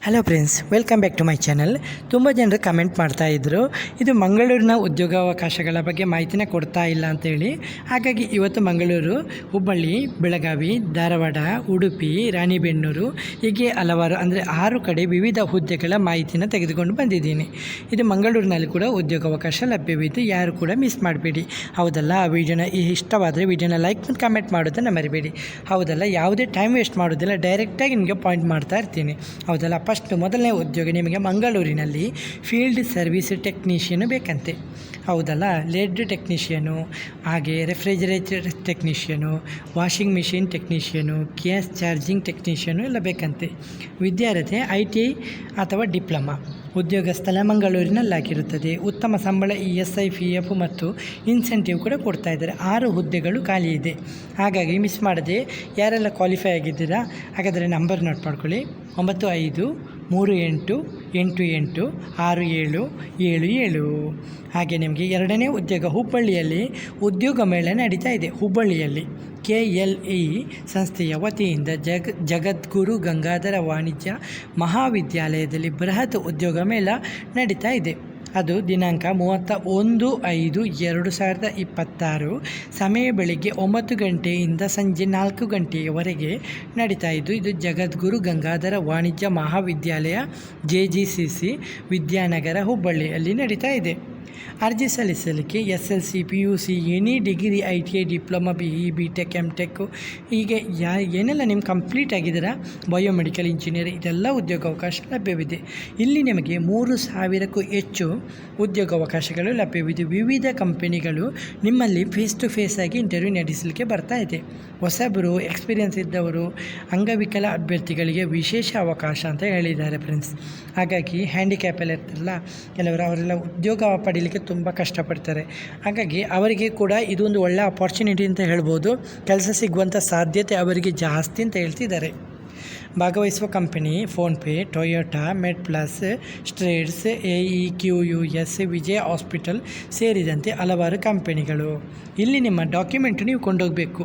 Hello friends, welcome back to my channel. ತುಂಬ ಜನರು comment ಮಾಡ್ತಾ ಇದ್ದರು, ಇದು ಮಂಗಳೂರಿನ ಉದ್ಯೋಗಾವಕಾಶಗಳ ಬಗ್ಗೆ ಮಾಹಿತಿನ ಕೊಡ್ತಾ ಇಲ್ಲ ಅಂತೇಳಿ. ಹಾಗಾಗಿ ಇವತ್ತು ಮಂಗಳೂರು, ಹುಬ್ಬಳ್ಳಿ, ಬೆಳಗಾವಿ, ಧಾರವಾಡ, ಉಡುಪಿ, ರಾಣಿಬೆನ್ನೂರು ಹೀಗೆ ಹಲವಾರು ಅಂದರೆ 6 ಕಡೆ ವಿವಿಧ ಹುದ್ದೆಗಳ ಮಾಹಿತಿನ ತೆಗೆದುಕೊಂಡು ಬಂದಿದ್ದೀನಿ. ಇದು ಮಂಗಳೂರಿನಲ್ಲಿ ಕೂಡ ಉದ್ಯೋಗಾವಕಾಶ ಲಭ್ಯವಿದ್ದು ಯಾರು ಕೂಡ ಮಿಸ್ ಮಾಡಬೇಡಿ. ಹೌದಲ್ಲ, ಆ ವಿಡಿಯೋನ ಇಷ್ಟವಾದರೆ ವಿಡಿಯೋನ ಲೈಕ್ ಮತ್ತು ಕಮೆಂಟ್ ಮಾಡೋದನ್ನು ಮರಿಬೇಡಿ. ಹೌದಲ್ಲ, ಯಾವುದೇ ಟೈಮ್ ವೇಸ್ಟ್ ಮಾಡೋದಿಲ್ಲ, ಡೈರೆಕ್ಟಾಗಿ ನಿಮಗೆ ಪಾಯಿಂಟ್ ಮಾಡ್ತಾ ಇರ್ತೀನಿ. ಹೌದಲ್ಲ, ಮೊದಲನೇ ಉದ್ಯೋಗ ನಿಮಗೆ ಮಂಗಳೂರಿನಲ್ಲಿ ಫೀಲ್ಡ್ ಸರ್ವಿಸ್ ಟೆಕ್ನಿಷಿಯನು ಬೇಕಂತೆ. ಹೌದಲ್ಲ, ಲೆಡ್ ಟೆಕ್ನಿಷಿಯನು, ಹಾಗೆ refrigerator technician, washing machine technician, gas charging technician ಎಲ್ಲ ಬೇಕಂತೆ. ವಿದ್ಯಾರ್ಥಿ ITI ಅಥವಾ ಡಿಪ್ಲೊಮಾ. ಉದ್ಯೋಗ ಸ್ಥಳ ಮಂಗಳೂರಿನಲ್ಲಾಗಿರುತ್ತದೆ. ಉತ್ತಮ ಸಂಬಳ, ESI, PF ಮತ್ತು ಇನ್ಸೆಂಟಿವ್ ಕೂಡ ಕೊಡ್ತಾ ಇದ್ದಾರೆ. 6 ಹುದ್ದೆಗಳು ಖಾಲಿ ಇದೆ. ಹಾಗಾಗಿ ಮಿಸ್ ಮಾಡದೆ ಯಾರೆಲ್ಲ ಕ್ವಾಲಿಫೈ ಆಗಿದ್ದೀರಾ ಹಾಗಾದರೆ ನಂಬರ್ ನೋಟ್ ಮಾಡ್ಕೊಳ್ಳಿ. 9538886777. ಹಾಗೆ ನಿಮಗೆ ಎರಡನೇ ಉದ್ಯೋಗ ಹುಬ್ಬಳ್ಳಿಯಲ್ಲಿ ಉದ್ಯೋಗ ಮೇಳ ನಡೀತಾ ಇದೆ. ಹುಬ್ಬಳ್ಳಿಯಲ್ಲಿ KLE ಸಂಸ್ಥೆಯ ವತಿಯಿಂದ ಜಗದ್ಗುರು ಗಂಗಾಧರ ವಾಣಿಜ್ಯ ಮಹಾವಿದ್ಯಾಲಯದಲ್ಲಿ ಬೃಹತ್ ಉದ್ಯೋಗ ಮೇಳ ನಡೀತಾ ಇದೆ. ಅದು ದಿನಾಂಕ 31/5/2026. ಸಮಯ ಬೆಳಿಗ್ಗೆ 9 ಗಂಟೆಯಿಂದ ಸಂಜೆ 4 ಗಂಟೆಯವರೆಗೆ ನಡೀತಾ ಇದ್ದು, ಇದು ಜಗದ್ಗುರು ಗಂಗಾಧರ ವಾಣಿಜ್ಯ ಮಹಾವಿದ್ಯಾಲಯ JGCC ವಿದ್ಯಾನಗರ ಹುಬ್ಬಳ್ಳಿಯಲ್ಲಿ ನಡೀತಾ ಇದೆ. ಅರ್ಜಿ ಸಲ್ಲಿಸಲಿಕ್ಕೆ SLC, PUC, any degree, ITI, diploma, BE, BTech, MTech ಹೀಗೆ ಏನೆಲ್ಲ ನಿಮ್ಮ ಕಂಪ್ಲೀಟ್ ಆಗಿದ್ದೀರಾ, ಬಯೋಮೆಡಿಕಲ್ ಇಂಜಿನಿಯರ್, ಇದೆಲ್ಲ ಉದ್ಯೋಗಾವಕಾಶ ಲಭ್ಯವಿದೆ. ಇಲ್ಲಿ ನಿಮಗೆ 3,000ಕ್ಕೂ ಹೆಚ್ಚು ಉದ್ಯೋಗಾವಕಾಶಗಳು ಲಭ್ಯವಿದೆ. ವಿವಿಧ ಕಂಪನಿಗಳು ನಿಮ್ಮಲ್ಲಿ ಫೇಸ್ ಟು ಫೇಸ್ ಆಗಿ ಇಂಟರ್ವ್ಯೂ ನಡೆಸಲಿಕ್ಕೆ ಬರ್ತಾ ಇದೆ. ಹೊಸಬರು, ಎಕ್ಸ್ಪೀರಿಯನ್ಸ್ ಇದ್ದವರು, ಅಂಗವಿಕಲ ಅಭ್ಯರ್ಥಿಗಳಿಗೆ ವಿಶೇಷ ಅವಕಾಶ ಅಂತ ಹೇಳಿದ್ದಾರೆ ಫ್ರೆಂಡ್ಸ್. ಹಾಗಾಗಿ ಹ್ಯಾಂಡಿಕ್ಯಾಪ್ ಎಲ್ಲ ಇರ್ತಾರಲ್ಲ ಕೆಲವರು, ಅವರೆಲ್ಲ ಉದ್ಯೋಗ ಪಡೀಲಿಕ್ಕೆ ತುಂಬ ಕಷ್ಟಪಡ್ತಾರೆ. ಹಾಗಾಗಿ ಅವರಿಗೆ ಕೂಡ ಇದೊಂದು ಒಳ್ಳೆ ಅಪಾರ್ಚುನಿಟಿ ಅಂತ ಹೇಳ್ಬೋದು. ಕೆಲಸ ಸಿಗುವಂಥ ಸಾಧ್ಯತೆ ಅವರಿಗೆ ಜಾಸ್ತಿ ಅಂತ ಹೇಳ್ತಿದ್ದಾರೆ. ಭಾಗವಹಿಸುವ ಕಂಪನಿ ಫೋನ್ಪೇ, ಟೊಯೋಟಾ, ಮೆಡ್ಪ್ಲಸ್, ಸ್ಟ್ರೇಡ್ಸ್, AEQUS, ವಿಜಯ ಹಾಸ್ಪಿಟಲ್ ಸೇರಿದಂತೆ ಹಲವಾರು ಕಂಪನಿಗಳು. ಇಲ್ಲಿ ನಿಮ್ಮ ಡಾಕ್ಯುಮೆಂಟ್ ನೀವು ಕೊಂಡೋಗಬೇಕು.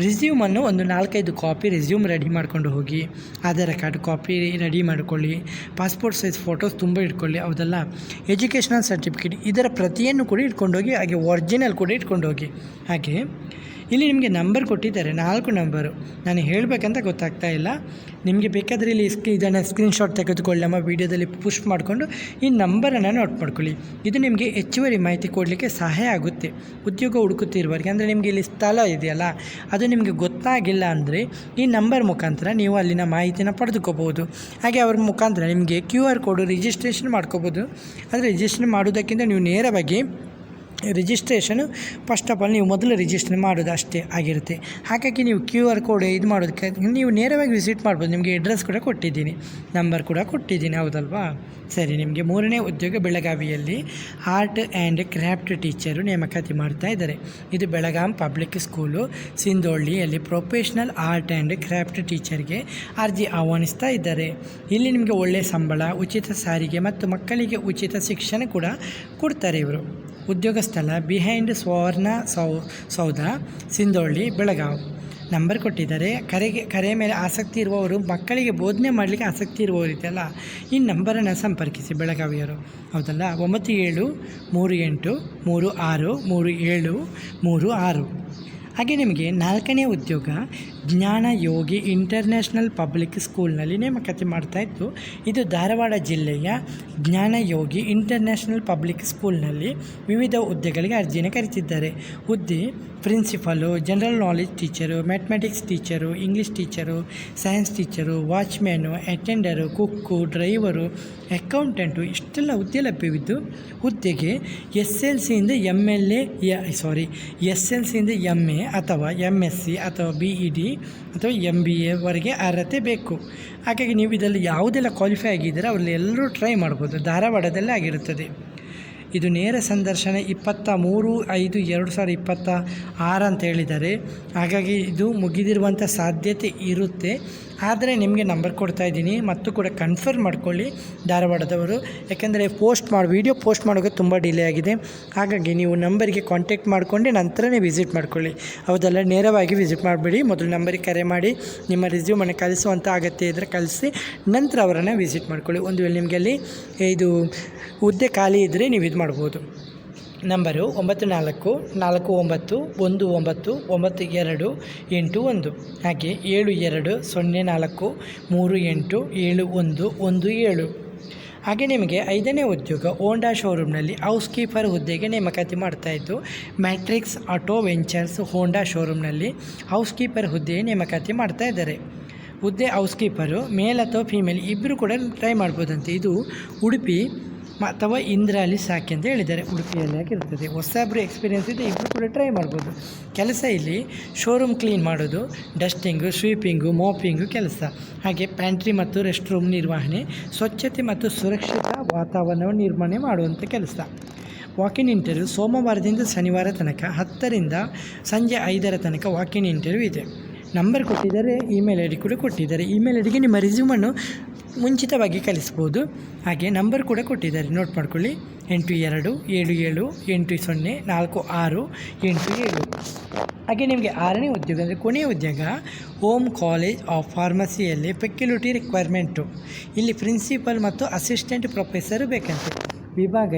ರಿಸ್ಯೂಮನ್ನು ಒಂದು 4-5 ಕಾಪಿ ರಿಸ್ಯೂಮ್ ರೆಡಿ ಮಾಡ್ಕೊಂಡು ಹೋಗಿ. ಆಧಾರ್ ಕಾರ್ಡ್ ಕಾಪಿ ರೆಡಿ ಮಾಡ್ಕೊಳ್ಳಿ. ಪಾಸ್ಪೋರ್ಟ್ ಸೈಜ್ ಫೋಟೋಸ್ ತುಂಬ ಇಟ್ಕೊಳ್ಳಿ. ಹೌದಲ್ಲ, ಎಜುಕೇಷನಲ್ ಸರ್ಟಿಫಿಕೇಟ್ ಇದರ ಪ್ರತಿಯನ್ನು ಕೂಡ ಇಟ್ಕೊಂಡೋಗಿ. ಹಾಗೆ ಒರಿಜಿನಲ್ ಕೂಡ ಇಟ್ಕೊಂಡೋಗಿ. ಹಾಗೆ ಇಲ್ಲಿ ನಿಮಗೆ ನಂಬರ್ ಕೊಟ್ಟಿದ್ದಾರೆ, 4 ನಂಬರು. ನಾನು ಹೇಳಬೇಕಂತ ಗೊತ್ತಾಗ್ತಾ ಇಲ್ಲ. ನಿಮಗೆ ಬೇಕಾದರೆ ಇಲ್ಲಿ ಇದನ್ನು ಸ್ಕ್ರೀನ್ಶಾಟ್ ತೆಗೆದುಕೊಳ್ಳಿ. ನಮ್ಮ ವೀಡಿಯೋದಲ್ಲಿ ಪುಷ್ ಮಾಡಿಕೊಂಡು ಈ ನಂಬರನ್ನು ನೋಟ್ ಮಾಡ್ಕೊಳ್ಳಿ. ಇದು ನಿಮಗೆ ಹೆಚ್ಚುವರಿ ಮಾಹಿತಿ ಕೊಡಲಿಕ್ಕೆ ಸಹಾಯ ಆಗುತ್ತೆ ಉದ್ಯೋಗ ಹುಡುಕುತ್ತಿರುವವರಿಗೆ. ಅಂದರೆ ನಿಮಗೆ ಇಲ್ಲಿ ಸ್ಥಳ ಇದೆಯಲ್ಲ, ಅದು ನಿಮಗೆ ಗೊತ್ತಾಗಿಲ್ಲ ಅಂದರೆ ಈ ನಂಬರ್ ಮುಖಾಂತರ ನೀವು ಅಲ್ಲಿನ ಮಾಹಿತಿನ ಪಡೆದುಕೋಬೋದು. ಹಾಗೆ ಅವ್ರ ಮುಖಾಂತರ ನಿಮಗೆ QR ಕೋಡ್ ರಿಜಿಸ್ಟ್ರೇಷನ್ ಮಾಡ್ಕೋಬೋದು. ಆದರೆ ರಿಜಿಸ್ಟ್ರೇಷನ್ ಮಾಡೋದಕ್ಕಿಂತ ನೀವು ನೇರವಾಗಿ ರಿಜಿಸ್ಟ್ರೇಷನು ಫಸ್ಟ್ ಆಫ್ ಆಲ್ ನೀವು ಮೊದಲು ರಿಜಿಸ್ಟ್ರೇಷನ್ ಮಾಡೋದು ಅಷ್ಟೇ ಆಗಿರುತ್ತೆ. ಹಾಗಾಗಿ ನೀವು QR ಕೋಡ್ ಇದು ಮಾಡೋದಕ್ಕೆ ನೀವು ನೇರವಾಗಿ ವಿಸಿಟ್ ಮಾಡ್ಬೋದು. ನಿಮಗೆ ಅಡ್ರೆಸ್ ಕೂಡ ಕೊಟ್ಟಿದ್ದೀನಿ, ನಂಬರ್ ಕೂಡ ಕೊಟ್ಟಿದ್ದೀನಿ. ಹೌದಲ್ವಾ? ಸರಿ, ನಿಮಗೆ 3ನೇ ಉದ್ಯೋಗ ಬೆಳಗಾವಿಯಲ್ಲಿ ಆರ್ಟ್ ಆ್ಯಂಡ್ ಕ್ರಾಫ್ಟ್ ಟೀಚರು ನೇಮಕಾತಿ ಮಾಡ್ತಾ ಇದ್ದಾರೆ. ಇದು ಬೆಳಗಾಂ ಪಬ್ಲಿಕ್ ಸ್ಕೂಲು ಸಿಂಧೋಳ್ಳಿಯಲ್ಲಿ ಪ್ರೊಫೆಷ್ನಲ್ ಆರ್ಟ್ ಆ್ಯಂಡ್ ಕ್ರಾಫ್ಟ್ ಟೀಚರ್ಗೆ ಅರ್ಜಿ ಆಹ್ವಾನಿಸ್ತಾ ಇದ್ದಾರೆ. ಇಲ್ಲಿ ನಿಮಗೆ ಒಳ್ಳೆಯ ಸಂಬಳ, ಉಚಿತ ಸಾರಿಗೆ ಮತ್ತು ಮಕ್ಕಳಿಗೆ ಉಚಿತ ಶಿಕ್ಷಣ ಕೂಡ ಕೊಡ್ತಾರೆ ಇವರು. ಉದ್ಯೋಗ ಸ್ಥಳ ಬಿಹೈಂಡ್ ಸ್ವರ್ಣ ಸೌಧ, ಸಿಂಧೋಳ್ಳಿ, ಬೆಳಗಾವಿ. ನಂಬರ್ ಕೊಟ್ಟಿದ್ದಾರೆ. ಕರೆ ಮೇಲೆ ಆಸಕ್ತಿ ಇರುವವರು, ಮಕ್ಕಳಿಗೆ ಬೋಧನೆ ಮಾಡಲಿಕ್ಕೆ ಆಸಕ್ತಿ ಇರುವವರು ಇದೆಯಲ್ಲ, ಈ ನಂಬರನ್ನು ಸಂಪರ್ಕಿಸಿ ಬೆಳಗಾವಿಯವರು. ಹೌದಲ್ಲ, 9738363736. ಹಾಗೆ ನಿಮಗೆ 4ನೇ ಉದ್ಯೋಗ ಜ್ಞಾನಯೋಗಿ ಇಂಟರ್ನ್ಯಾಷನಲ್ ಪಬ್ಲಿಕ್ ಸ್ಕೂಲ್ನಲ್ಲಿ ನೇಮಕಾತಿ ಮಾಡ್ತಾಯಿತ್ತು. ಇದು ಧಾರವಾಡ ಜಿಲ್ಲೆಯ ಜ್ಞಾನಯೋಗಿ ಇಂಟರ್ನ್ಯಾಷನಲ್ ಪಬ್ಲಿಕ್ ಸ್ಕೂಲ್ನಲ್ಲಿ ವಿವಿಧ ಹುದ್ದೆಗಳಿಗೆ ಅರ್ಜಿನ ಕರೆದಿದ್ದಾರೆ. ಹುದ್ದೆ principal, general knowledge teacher, mathematics teacher, English teacher, science teacher, watchman, attender, cook, driver, accountant ಇಷ್ಟೆಲ್ಲ ಹುದ್ದೆ ಲಭ್ಯವಿದ್ದು, ಹುದ್ದೆಗೆ SLCಯಿಂದ MA ಅಥವಾ MSc ಅಥವಾ BEd ಅಥವಾ MBAವರೆಗೆ ಅರ್ಹತೆ ಬೇಕು. ಹಾಗಾಗಿ ನೀವು ಇದರಲ್ಲಿ ಯಾವುದೆಲ್ಲ ಕ್ವಾಲಿಫೈ ಆಗಿದ್ದೀರಾ ಅವರಲ್ಲಿ ಎಲ್ಲರೂ ಟ್ರೈ ಮಾಡ್ಬೋದು. ಧಾರವಾಡದಲ್ಲೇ ಆಗಿರುತ್ತದೆ. ಇದು ನೇರ ಸಂದರ್ಶನ 23/5/2026 ಅಂತ ಹೇಳಿದ್ದಾರೆ. ಹಾಗಾಗಿ ಇದು ಮುಗಿದಿರುವಂಥ ಸಾಧ್ಯತೆ ಇರುತ್ತೆ. ಆದರೆ ನಿಮಗೆ ನಂಬರ್ ಕೊಡ್ತಾ ಇದ್ದೀನಿ ಮತ್ತು ಕೂಡ ಕನ್ಫರ್ಮ್ ಮಾಡ್ಕೊಳ್ಳಿ ಧಾರವಾಡದವರು, ಯಾಕೆಂದರೆ ವೀಡಿಯೋ ಪೋಸ್ಟ್ ಮಾಡೋಕ್ಕೆ ತುಂಬ ಡಿಲೇ ಆಗಿದೆ. ಹಾಗಾಗಿ ನೀವು ನಂಬರಿಗೆ ಕಾಂಟ್ಯಾಕ್ಟ್ ಮಾಡಿಕೊಂಡೆ ನಂತರನೇ ವಿಸಿಟ್ ಮಾಡ್ಕೊಳ್ಳಿ. ಹೌದಲ್ಲ, ನೇರವಾಗಿ ವಿಸಿಟ್ ಮಾಡಬೇಡಿ. ಮೊದಲು ನಂಬರಿಗೆ ಕರೆ ಮಾಡಿ ನಿಮ್ಮ ರೆಸ್ಯೂಮನ್ನು ಕಳಿಸುವಂಥ ಅಗತ್ಯ ಇದ್ದರೆ ಕಳಿಸಿ ನಂತರ ಅವರನ್ನು ವಿಸಿಟ್ ಮಾಡ್ಕೊಳ್ಳಿ. ಒಂದು ವೇಳೆ ನಿಮಗೆ ಅಲ್ಲಿ ಇದು ಹುದ್ದೆ ಖಾಲಿ ಇದ್ದರೆ ನೀವು ಇದು ಮಾಡ್ಬೋದು. ನಂಬರು 9419199281, ಹಾಗೆ 7204387117. ಹಾಗೆ ನಿಮಗೆ 5ನೇ ಉದ್ಯೋಗ ಹೋಂಡಾ ಶೋರೂಮ್ನಲ್ಲಿ ಹೌಸ್ ಕೀಪರ್ ಹುದ್ದೆಗೆ ನೇಮಕಾತಿ ಮಾಡ್ತಾಯಿದ್ದು. ಮ್ಯಾಟ್ರಿಕ್ಸ್ ಆಟೋ ವೆಂಚರ್ಸ್ ಹೋಂಡಾ ಶೋರೂಮ್ನಲ್ಲಿ ಹೌಸ್ ಕೀಪರ್ ಹುದ್ದೆ ನೇಮಕಾತಿ ಮಾಡ್ತಾ ಇದ್ದಾರೆ. ಹುದ್ದೆ ಹೌಸ್ ಕೀಪರು ಮೇಲ್ ಅಥವಾ ಫೀಮೇಲ್ ಇಬ್ಬರು ಕೂಡ ಟ್ರೈ ಮಾಡ್ಬೋದಂತೆ. ಇದು ಉಡುಪಿ ಅಥವಾ ಇಂದ್ರಾಲಿ ಸಾಕಿ ಅಂತ ಹೇಳಿದ್ದಾರೆ. ಉಡುಪಿಯಲ್ಲಿ ಆಗಿರ್ತದೆ. ಹೊಸಬ್ರು ಎಕ್ಸ್ಪೀರಿಯೆನ್ಸ್ ಇದೆ, ಇಬ್ಬರು ಕೂಡ ಟ್ರೈ ಮಾಡ್ಬೋದು. ಕೆಲಸ ಇಲ್ಲಿ ಶೋರೂಮ್ ಕ್ಲೀನ್ ಮಾಡೋದು, ಡಸ್ಟಿಂಗು, ಸ್ವೀಪಿಂಗು, ಮಾಪಿಂಗು ಕೆಲಸ. ಹಾಗೆ ಪ್ಯಾಂಟ್ರಿ ಮತ್ತು ರೆಸ್ಟ್ ರೂಮ್ ನಿರ್ವಹಣೆ, ಸ್ವಚ್ಛತೆ ಮತ್ತು ಸುರಕ್ಷಿತ ವಾತಾವರಣವನ್ನು ನಿರ್ವಹಣೆ ಮಾಡುವಂಥ ಕೆಲಸ. ವಾಕಿನ್ ಇಂಟರ್ವ್ಯೂ ಸೋಮವಾರದಿಂದ ಶನಿವಾರ ತನಕ 10ರಿಂದ ಸಂಜೆ 5 ತನಕ ವಾಕಿನ್ ಇಂಟರ್ವ್ಯೂ ಇದೆ. ನಂಬರ್ ಕೊಟ್ಟಿದ್ದಾರೆ, ಇಮೇಲ್ ಐ ಡಿ ಕೂಡ ಕೊಟ್ಟಿದ್ದಾರೆ. ಇಮೇಲ್ ಐ ಡಿಗೆ ನಿಮ್ಮ ರೆಸ್ಯೂಮನ್ನು ಮುಂಚಿತವಾಗಿ ಕಳಿಸ್ಬೋದು. ಹಾಗೆ ನಂಬರ್ ಕೂಡ ಕೊಟ್ಟಿದ್ದಾರೆ, ನೋಟ್ ಮಾಡ್ಕೊಳ್ಳಿ. 8277804687. ಹಾಗೆ ನಿಮಗೆ 6ನೇ ಉದ್ಯೋಗ ಅಂದರೆ ಕೊನೆಯ ಉದ್ಯೋಗ ಹೋಮ್ ಕಾಲೇಜ್ ಆಫ್ ಫಾರ್ಮಸಿಯಲ್ಲಿ ಫೆಕ್ಯುಲಿಟಿ ರಿಕ್ವೈರ್ಮೆಂಟು. ಇಲ್ಲಿ ಪ್ರಿನ್ಸಿಪಲ್ ಮತ್ತು ಅಸಿಸ್ಟೆಂಟ್ ಪ್ರೊಫೆಸರು ಬೇಕಂತೆ. ವಿಭಾಗ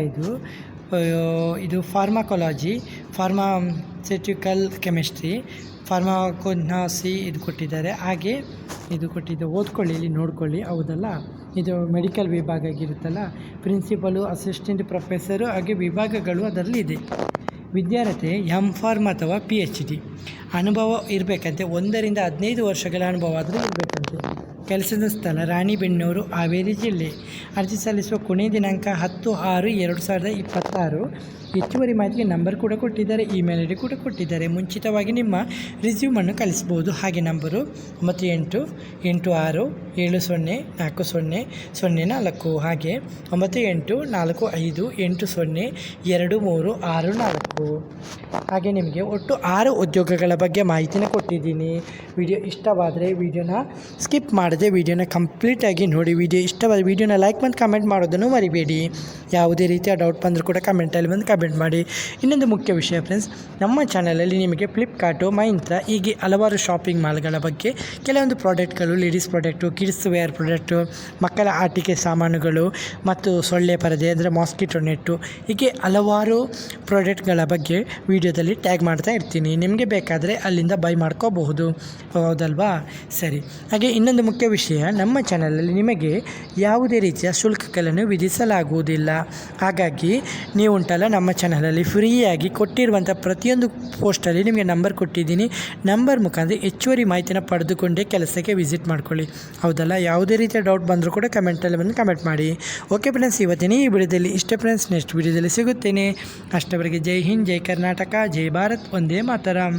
ಇದು ಫಾರ್ಮಾಕೊಲಾಜಿ, ಫಾರ್ಮಾಸ್ಯೂಟಿಕಲ್ ಕೆಮಿಸ್ಟ್ರಿ, ಫಾರ್ಮಾಕೋಗ್ನಾಸಿ ಇದು ಕೊಟ್ಟಿದ್ದಾರೆ. ಹಾಗೆ ಇದು ಕೊಟ್ಟಿದ್ದು ಓದ್ಕೊಳ್ಳಿ, ಇಲ್ಲಿ ನೋಡ್ಕೊಳ್ಳಿ. ಹೌದಲ್ಲ, ಇದು ಮೆಡಿಕಲ್ ವಿಭಾಗ ಆಗಿರುತ್ತಲ್ಲ, ಪ್ರಿನ್ಸಿಪಲು, ಅಸಿಸ್ಟೆಂಟ್ ಪ್ರೊಫೆಸರು, ಹಾಗೆ ವಿಭಾಗಗಳು ಅದರಲ್ಲಿ ಇದೆ. ವಿದ್ಯಾರ್ಥಿ M.Pharm ಅಥವಾ PhD ಅನುಭವ ಇರಬೇಕಂತೆ. 1ರಿಂದ 15 ವರ್ಷಗಳ ಅನುಭವ ಆದರೂ ಇರಬೇಕಂತೆ. ಕೆಲಸದ ಸ್ಥಳ ರಾಣಿಬೆನ್ನೂರು, ಹಾವೇರಿ ಜಿಲ್ಲೆ. ಅರ್ಜಿ ಸಲ್ಲಿಸುವ ಕೊನೆಯ ದಿನಾಂಕ 10/6/2026. ಹೆಚ್ಚುವರಿ ಮಾಹಿತಿಗೆ ನಂಬರ್ ಕೂಡ ಕೊಟ್ಟಿದ್ದಾರೆ, ಇಮೇಲ್ ಐ ಡಿ ಕೂಡ ಕೊಟ್ಟಿದ್ದಾರೆ. ಮುಂಚಿತವಾಗಿ ನಿಮ್ಮ ರಿಸ್ಯೂಮನ್ನು ಕಳಿಸ್ಬೋದು. ಹಾಗೆ ನಂಬರು 9886704004. ಹಾಗೆ 9845802364. ಹಾಗೆ ನಿಮಗೆ ಒಟ್ಟು 6 ಉದ್ಯೋಗಗಳ ಬಗ್ಗೆ ಮಾಹಿತಿನ ಕೊಟ್ಟಿದ್ದೀನಿ. ವಿಡಿಯೋ ಇಷ್ಟವಾದರೆ ವಿಡಿಯೋನ ಸ್ಕಿಪ್ ಮಾಡದೆ ವಿಡಿಯೋನ ಕಂಪ್ಲೀಟಾಗಿ ನೋಡಿ. ವಿಡಿಯೋ ಇಷ್ಟವಾದ ವಿಡಿಯೋನ ಲೈಕ್ ಮತ್ತು ಕಮೆಂಟ್ ಮಾಡೋದನ್ನು ಮರಿಬೇಡಿ. ಯಾವುದೇ ರೀತಿಯ ಡೌಟ್ ಬಂದರೂ ಕೂಡ ಕಮೆಂಟಲ್ಲಿ ಬಂದು ಕಮೆಂಟ್ ಮಾಡಿ. ಇನ್ನೊಂದು ಮುಖ್ಯ ವಿಷಯ ಫ್ರೆಂಡ್ಸ್, ನಮ್ಮ ಚಾನಲಲ್ಲಿ ನಿಮಗೆ ಫ್ಲಿಪ್ಕಾರ್ಟು, ಮೈಂತ್ರಾ ಹೀಗೆ ಹಲವಾರು ಶಾಪಿಂಗ್ ಮಾಲ್ಗಳ ಬಗ್ಗೆ ಕೆಲವೊಂದು ಪ್ರಾಡಕ್ಟ್ಗಳು, ladies product, kids wear product, ಮಕ್ಕಳ ಆಟಿಕೆ ಸಾಮಾನುಗಳು ಮತ್ತು ಸೊಳ್ಳೆ ಪರದೆ ಅಂದರೆ ಮಾಸ್ಕಿಟೋ ನೆಟ್ಟು, ಹೀಗೆ ಹಲವಾರು ಪ್ರಾಡಕ್ಟ್ಗಳ ಬಗ್ಗೆ ವಿಡಿಯೋದಲ್ಲಿ ಟ್ಯಾಗ್ ಮಾಡ್ತಾ ಇರ್ತೀನಿ. ನಿಮಗೆ ಬೇಕಾದರೆ ಅಲ್ಲಿಂದ ಬೈ ಮಾಡ್ಕೋಬಹುದು, ಹೌದಲ್ವಾ? ಸರಿ. ಹಾಗೆ ಇನ್ನೊಂದು ಮುಖ್ಯ ವಿಷಯ, ನಮ್ಮ ಚಾನಲಲ್ಲಿ ನಿಮಗೆ ಯಾವುದೇ ರೀತಿಯ ಶುಲ್ಕಗಳನ್ನು ವಿಧಿಸಲಾಗುವುದಿಲ್ಲ. ಹಾಗಾಗಿ ನೀವು ಉಂಟಲ್ಲ, ನಮ್ಮ ಚಾನಲಲ್ಲಿ ಫ್ರೀಯಾಗಿ ಕೊಟ್ಟಿರುವಂಥ ಪ್ರತಿಯೊಂದು ಪೋಸ್ಟಲ್ಲಿ ನಿಮಗೆ ನಂಬರ್ ಕೊಟ್ಟಿದ್ದೀನಿ. ನಂಬರ್ ಮುಖಾಂತರ ಹೆಚ್ಚುವರಿ ಮಾಹಿತಿನ ಪಡೆದುಕೊಂಡೇ ಕೆಲಸಕ್ಕೆ ವಿಸಿಟ್ ಮಾಡ್ಕೊಳ್ಳಿ, ಹೌದಲ್ಲ? ಯಾವುದೇ ರೀತಿಯ ಡೌಟ್ ಬಂದರೂ ಕೂಡ ಕಮೆಂಟಲ್ಲಿ ಬಂದು ಕಮೆಂಟ್ ಮಾಡಿ. ಓಕೆ ಫ್ರೆಂಡ್ಸ್, ಇವತ್ತಿನ ಈ ವಿಡಿಯೋದಲ್ಲಿ ಇಷ್ಟೇ ಫ್ರೆಂಡ್ಸ್. ನೆಕ್ಸ್ಟ್ ವಿಡಿಯೋದಲ್ಲಿ ಸಿಗುತ್ತೇನೆ. ಅಷ್ಟವರೆಗೆ ಜೈ ಹಿಂದ್, ಜೈ ಕರ್ನಾಟಕ, ಜೈ ಭಾರತ್, ವಂದೇ ಮಾತರಂ.